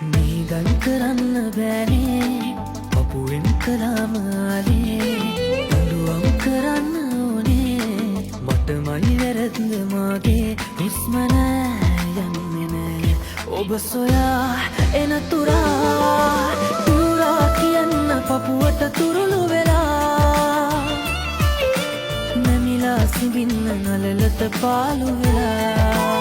නීදන් කරන්න බෑනේ පපුුවෙන් කලාමාලේ අඩුවම් කරන්න ඕනේ මටමයි වැරැද්ද මාගේ හුස්මනෑ යන්නෙනෑ ඔබ සොයා එන තුරා කියන්න පපුුවට තුරුළු වෙලා නැමිලා සිවින්න නලලත පාලු වෙලා